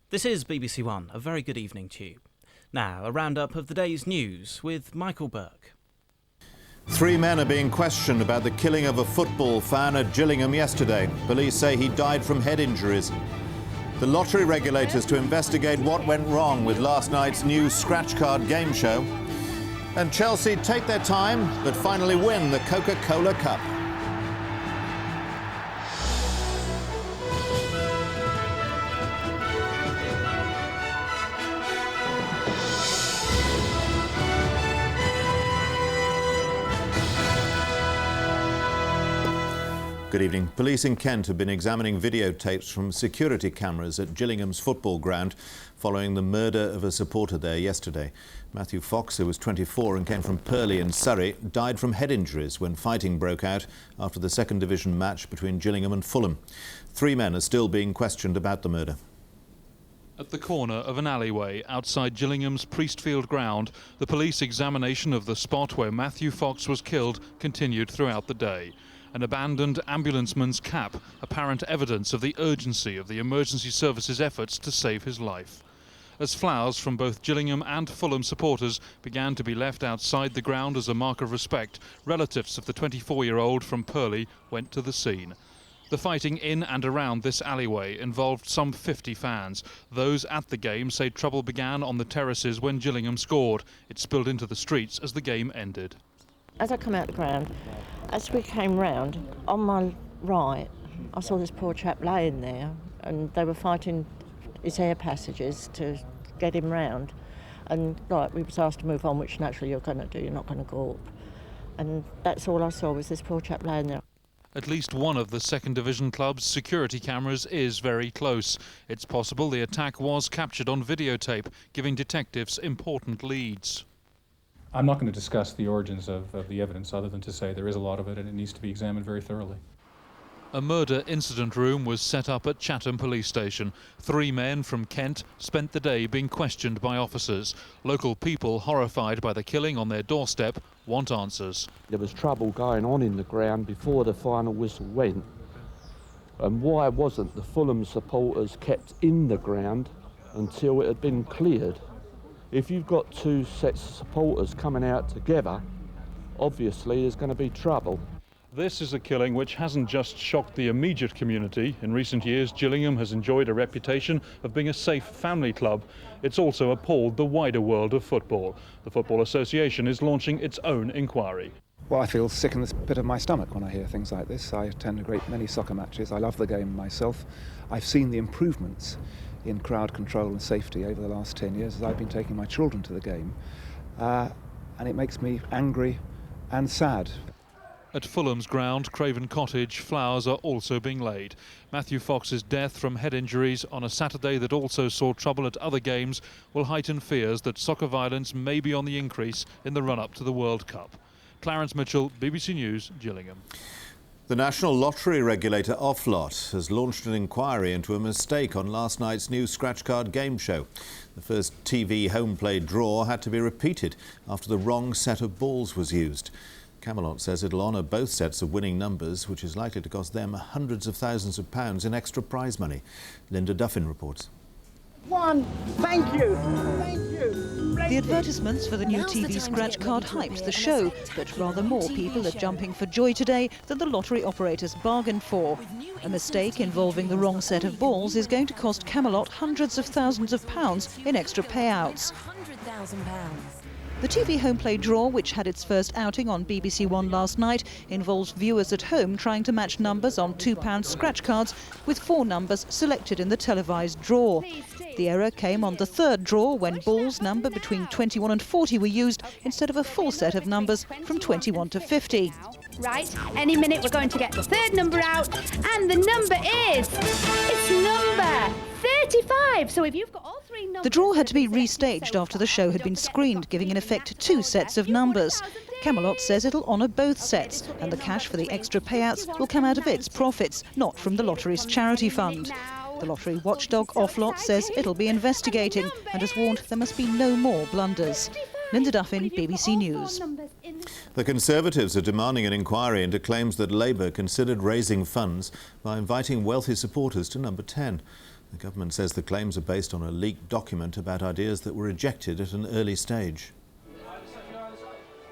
This is BBC One. A very good evening to you. Now, a roundup of the day's news with Michael Burke. 3 men are being questioned about the killing of a football fan at Gillingham yesterday. Police say he died from head injuries. The lottery regulators to investigate what went wrong with last night's new scratch card game show. And Chelsea take their time, but finally win the CocaCola Cup. Good evening. Police in Kent have been examining videotapes from security cameras at Gillingham's football ground following the murder of a supporter there yesterday. Matthew Fox, who was 24 and came from Purley in Surrey, died from head injuries when fighting broke out after the second division match between Gillingham and Fulham. 3 men are still being questioned about the murder. At the corner of an alleyway outside Gillingham's Priestfield ground, the police examination of the spot where Matthew Fox was killed continued throughout the day. An abandoned ambulanceman's cap, apparent evidence of the urgency of the emergency services efforts to save his life. As flowers from both Gillingham and Fulham supporters began to be left outside the ground as a mark of respect, relatives of the 24-year-old from Purley went to the scene. The fighting in and around this alleyway involved some 50 fans. Those at the game say trouble began on the terraces when Gillingham scored. It spilled into the streets as the game ended. As I come out the ground, as we came round, on my right, I saw this poor chap laying there, and they were fighting his air passages to get him round. And we was asked to move on, which naturally you're going to do, you're not going to go up. And that's all I saw was this poor chap laying there. At least one of the second division club's security cameras is very close. It's possible the attack was captured on videotape, giving detectives important leads. I'm not going to discuss the origins of the evidence other than to say there is a lot of it and it needs to be examined very thoroughly. A murder incident room was set up at Chatham Police Station. 3 men from Kent spent the day being questioned by officers. Local people, horrified by the killing on their doorstep, want answers. There was trouble going on in the ground before the final whistle went. And why wasn't the Fulham supporters kept in the ground until it had been cleared? If you've got 2 sets of supporters coming out together, obviously there's going to be trouble. This is a killing which hasn't just shocked the immediate community. In recent years, Gillingham has enjoyed a reputation of being a safe family club. It's also appalled the wider world of football. The Football Association is launching its own inquiry. Well, I feel sick in the pit of my stomach when I hear things like this. I attend a great many soccer matches. I love the game myself. I've seen the improvements in crowd control and safety over the last 10 years as I've been taking my children to the game. And it makes me angry and sad. At Fulham's ground, Craven Cottage, flowers are also being laid. Matthew Fox's death from head injuries on a Saturday that also saw trouble at other games will heighten fears that soccer violence may be on the increase in the run-up to the World Cup. Clarence Mitchell, BBC News, Gillingham. The national lottery regulator Oflot has launched an inquiry into a mistake on last night's new scratch card game show. The first TV home play draw had to be repeated after the wrong set of balls was used. Camelot says it'll honour both sets of winning numbers, which is likely to cost them hundreds of thousands of pounds in extra prize money. Linda Duffin reports. 1. Thank you. Thank you. The advertisements for the new TV scratch card hyped the show, but rather more people are jumping for joy today than the lottery operators bargained for. A mistake involving the wrong set of balls is going to cost Camelot hundreds of thousands of pounds in extra payouts. The TV home play draw, which had its first outing on BBC One last night, involves viewers at home trying to match numbers on £2 scratch cards with 4 numbers selected in the televised draw. The error came on the third draw when balls numbered between 21 and 40 were used instead of a full set of numbers from 21 to 50. Right, any minute we're going to get the third number out, and the number is, it's number 35. So if you've got all 3 numbers... The draw had to be restaged after the show had been screened, giving in effect 2 sets of numbers. Camelot says it'll honour both sets, and the cash for the extra payouts will come out of its profits, not from the lottery's charity fund. The lottery watchdog Oflot says it'll be investigating and has warned there must be no more blunders. Linda Duffin, BBC News. The Conservatives are demanding an inquiry into claims that Labour considered raising funds by inviting wealthy supporters to number 10. The government says the claims are based on a leaked document about ideas that were rejected at an early stage.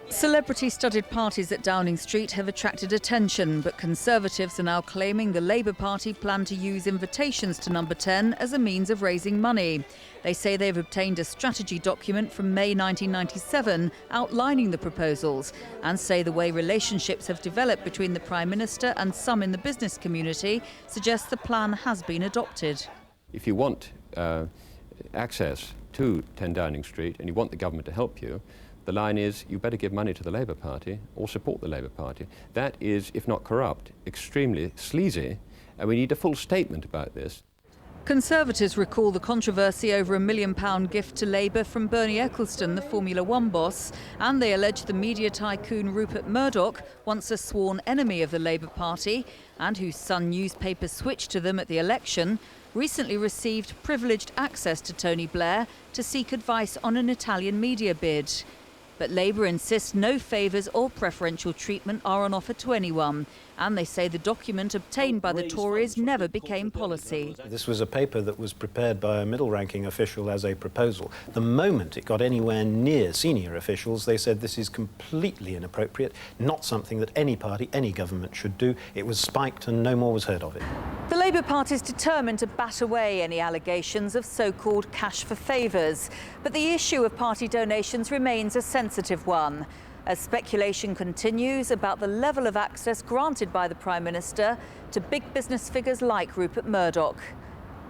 Celebrity-studded parties at Downing Street have attracted attention, but Conservatives are now claiming the Labour Party plan to use invitations to Number 10 as a means of raising money. They say they've obtained a strategy document from May 1997 outlining the proposals, and say the way relationships have developed between the Prime Minister and some in the business community suggests the plan has been adopted. If you want access to 10 Downing Street and you want the government to help you, the line is, you better give money to the Labour Party or support the Labour Party. That is, if not corrupt, extremely sleazy, and we need a full statement about this. Conservatives recall the controversy over £1 million gift to Labour from Bernie Ecclestone, the Formula One boss, and they allege the media tycoon Rupert Murdoch, once a sworn enemy of the Labour Party, and whose Sun newspaper switched to them at the election, recently received privileged access to Tony Blair to seek advice on an Italian media bid. But Labour insists no favours or preferential treatment are on offer to anyone, and they say the document obtained by the Tories never became policy. This was a paper that was prepared by a middle-ranking official as a proposal. The moment it got anywhere near senior officials, they said this is completely inappropriate, not something that any party, any government should do. It was spiked and no more was heard of it. The Labour Party is determined to bat away any allegations of so-called cash for favours, but the issue of party donations remains a sensitive one, as speculation continues about the level of access granted by the Prime Minister to big business figures like Rupert Murdoch.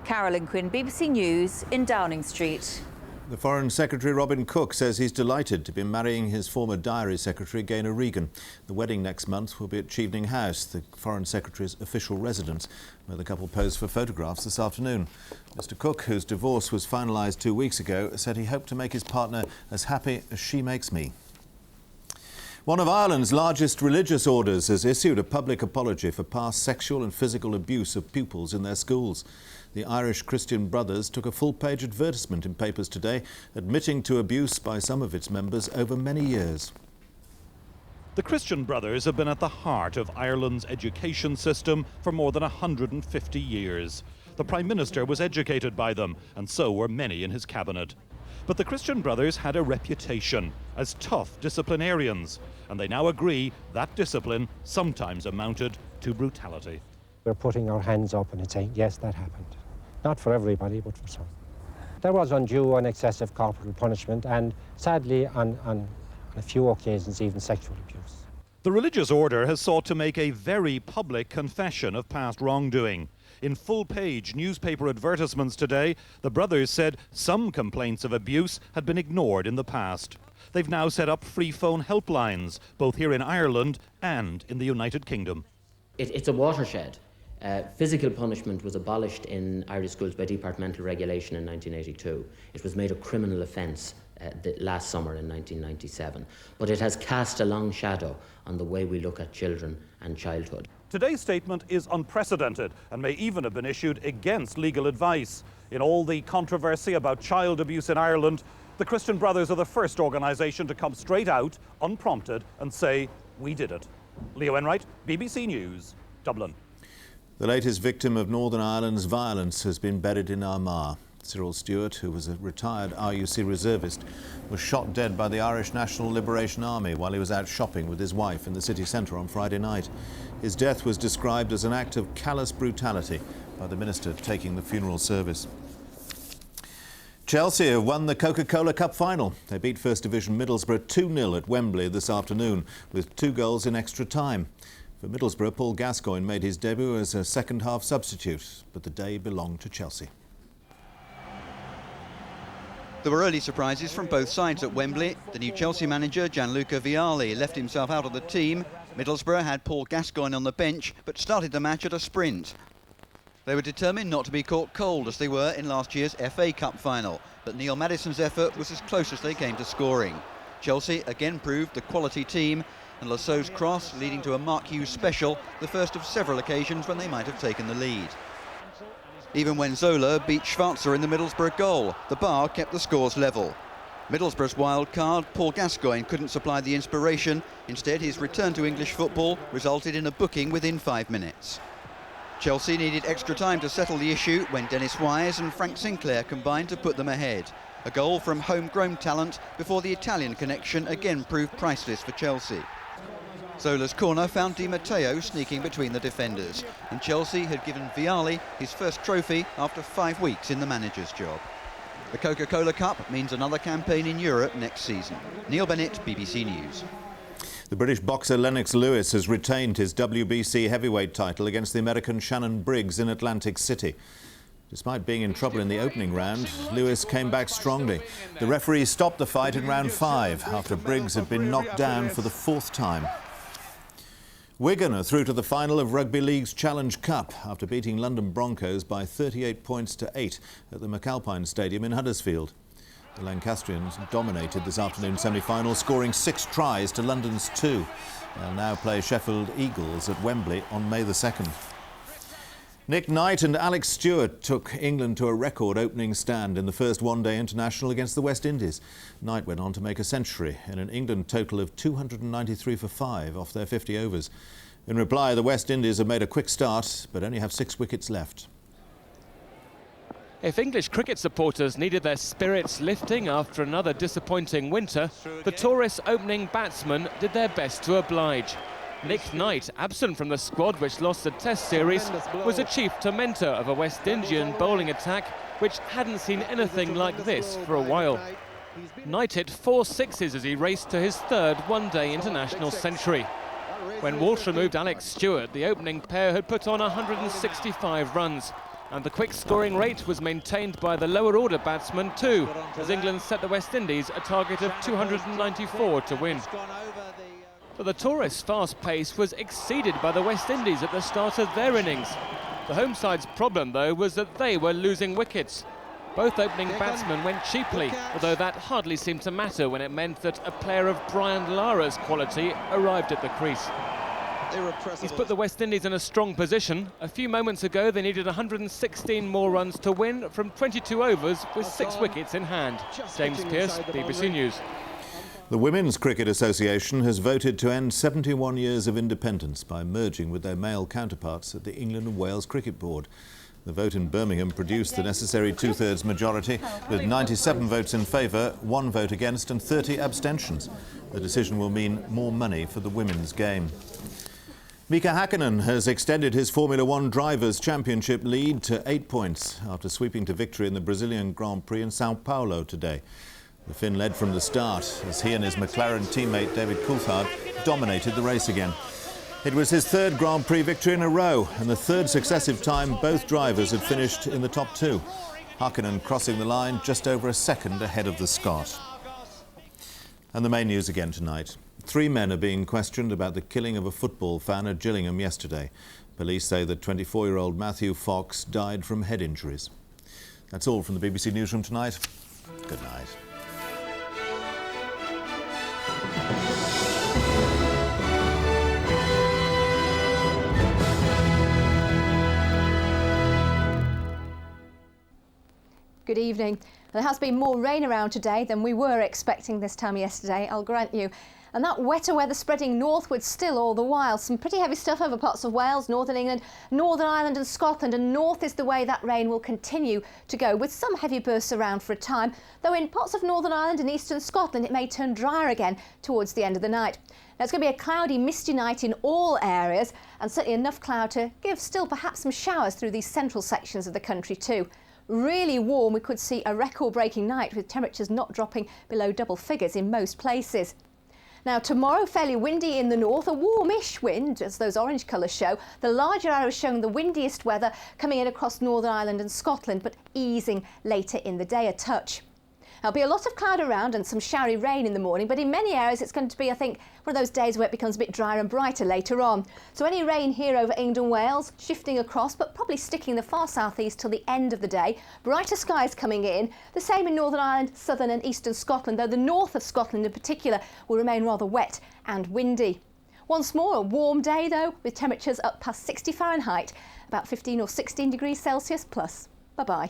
Carolyn Quinn, BBC News in Downing Street. The Foreign Secretary Robin Cook says he's delighted to be marrying his former Diary Secretary Gaynor Regan. The wedding next month will be at Chevening House, the Foreign Secretary's official residence, where the couple posed for photographs this afternoon. Mr Cook, whose divorce was finalised 2 weeks ago, said he hoped to make his partner as happy as she makes me. One of Ireland's largest religious orders has issued a public apology for past sexual and physical abuse of pupils in their schools. The Irish Christian Brothers took a full-page advertisement in papers today, admitting to abuse by some of its members over many years. The Christian Brothers have been at the heart of Ireland's education system for more than 150 years. The Prime Minister was educated by them, and so were many in his cabinet. But the Christian Brothers had a reputation as tough disciplinarians, and they now agree that discipline sometimes amounted to brutality. We're putting our hands up and saying, yes, that happened. Not for everybody, but for some. There was undue and excessive corporal punishment, and sadly, on a few occasions, even sexual abuse. The religious order has sought to make a very public confession of past wrongdoing. In full-page newspaper advertisements today, the brothers said some complaints of abuse had been ignored in the past. They've now set up free phone helplines, both here in Ireland and in the United Kingdom. It's a watershed. Physical punishment was abolished in Irish schools by departmental regulation in 1982. It was made a criminal offence last summer in 1997. But it has cast a long shadow on the way we look at children and childhood. Today's statement is unprecedented and may even have been issued against legal advice. In all the controversy about child abuse in Ireland, the Christian Brothers are the first organisation to come straight out, unprompted, and say, we did it. Leo Enright, BBC News, Dublin. The latest victim of Northern Ireland's violence has been buried in Armagh. Cyril Stewart, who was a retired RUC reservist, was shot dead by the Irish National Liberation Army while he was out shopping with his wife in the city centre on Friday night. His death was described as an act of callous brutality by the minister taking the funeral service. Chelsea have won the CocaCola Cup final. They beat First Division Middlesbrough 2-0 at Wembley this afternoon, with 2 goals in extra time. For Middlesbrough, Paul Gascoigne made his debut as a second-half substitute, but the day belonged to Chelsea. There were early surprises from both sides at Wembley. The new Chelsea manager, Gianluca Vialli, left himself out of the team. Middlesbrough had Paul Gascoigne on the bench, but started the match at a sprint. They were determined not to be caught cold, as they were in last year's FA Cup final, but Neil Maddison's effort was as close as they came to scoring. Chelsea again proved the quality team, and Lassau's cross leading to a Mark Hughes special, the first of several occasions when they might have taken the lead. Even when Zola beat Schwarzer in the Middlesbrough goal, the bar kept the scores level. Middlesbrough's wild card, Paul Gascoigne, couldn't supply the inspiration. Instead, his return to English football resulted in a booking within 5 minutes. Chelsea needed extra time to settle the issue when Dennis Wise and Frank Sinclair combined to put them ahead. A goal from homegrown talent before the Italian connection again proved priceless for Chelsea. Zola's corner found Di Matteo sneaking between the defenders, and Chelsea had given Vialli his first trophy after 5 weeks in the manager's job. The CocaCola Cup means another campaign in Europe next season. Neil Bennett, BBC News. The British boxer Lennox Lewis has retained his WBC heavyweight title against the American Shannon Briggs in Atlantic City. Despite being in trouble in the opening round, Lewis came back strongly. The referee stopped the fight in round 5 after Briggs had been knocked down for the 4th time. Wigan are through to the final of Rugby League's Challenge Cup after beating London Broncos by 38 points to 8 at the McAlpine Stadium in Huddersfield. The Lancastrians dominated this afternoon's semi-final, scoring 6 tries to London's 2. They'll now play Sheffield Eagles at Wembley on May the 2nd. Nick Knight and Alex Stewart took England to a record opening stand in the first one-day international against the West Indies. Knight went on to make a century in an England total of 293 for 5 off their 50 overs. In reply, the West Indies have made a quick start but only have 6 wickets left. If English cricket supporters needed their spirits lifting after another disappointing winter, the tourist opening batsmen did their best to oblige. Nick Knight, absent from the squad which lost the Test series, was a chief tormentor of a West Indian bowling attack which hadn't seen anything like this for a while. Knight hit 4 sixes as he raced to his 3rd one-day international century. When Walsh removed Alex Stewart, the opening pair had put on 165 runs. And the quick scoring rate was maintained by the lower order batsmen too, as England set the West Indies a target of 294 to win. But the tourists' fast pace was exceeded by the West Indies at the start of their innings. The home side's problem, though, was that they were losing wickets. Both opening batsmen went cheaply, although that hardly seemed to matter when it meant that a player of Brian Lara's quality arrived at the crease. He's put the West Indies in a strong position. A few moments ago, they needed 116 more runs to win from 22 overs with 6 wickets in hand. James Pearce, BBC News. The Women's Cricket Association has voted to end 71 years of independence by merging with their male counterparts at the England and Wales Cricket Board. The vote in Birmingham produced the necessary 2/3 majority, with 97 votes in favour, 1 vote against and 30 abstentions. The decision will mean more money for the women's game. Mika Hakkinen has extended his Formula One Drivers' Championship lead to 8 points after sweeping to victory in the Brazilian Grand Prix in Sao Paulo today. The Finn led from the start as he and his McLaren teammate David Coulthard dominated the race again. It was his 3rd Grand Prix victory in a row and the 3rd successive time both drivers had finished in the top 2. Hakkinen crossing the line just over a second ahead of the Scot. And the main news again tonight. 3 men are being questioned about the killing of a football fan at Gillingham yesterday. Police say that 24-year-old Matthew Fox died from head injuries. That's all from the BBC Newsroom tonight. Good night. Good evening. There has been more rain around today than we were expecting this time yesterday, I'll grant you. And that wetter weather spreading northwards still all the while. Some pretty heavy stuff over parts of Wales, Northern England, Northern Ireland and Scotland, and north is the way that rain will continue to go, with some heavy bursts around for a time, though in parts of Northern Ireland and eastern Scotland it may turn drier again towards the end of the night. Now it's going to be a cloudy, misty night in all areas, and certainly enough cloud to give still perhaps some showers through these central sections of the country too. Really warm, we could see a record-breaking night with temperatures not dropping below double figures in most places. Now tomorrow, fairly windy in the north, a warmish wind, as those orange colours show. The larger arrows showing the windiest weather coming in across Northern Ireland and Scotland, but easing later in the day a touch. There'll be a lot of cloud around and some showery rain in the morning, but in many areas it's going to be, I think, one of those days where it becomes a bit drier and brighter later on. So any rain here over England and Wales, shifting across, but probably sticking in the far southeast till the end of the day. Brighter skies coming in. The same in Northern Ireland, southern and eastern Scotland, though the north of Scotland in particular will remain rather wet and windy. Once more, a warm day though, with temperatures up past 60 Fahrenheit, about 15 or 16 degrees Celsius plus. Bye-bye.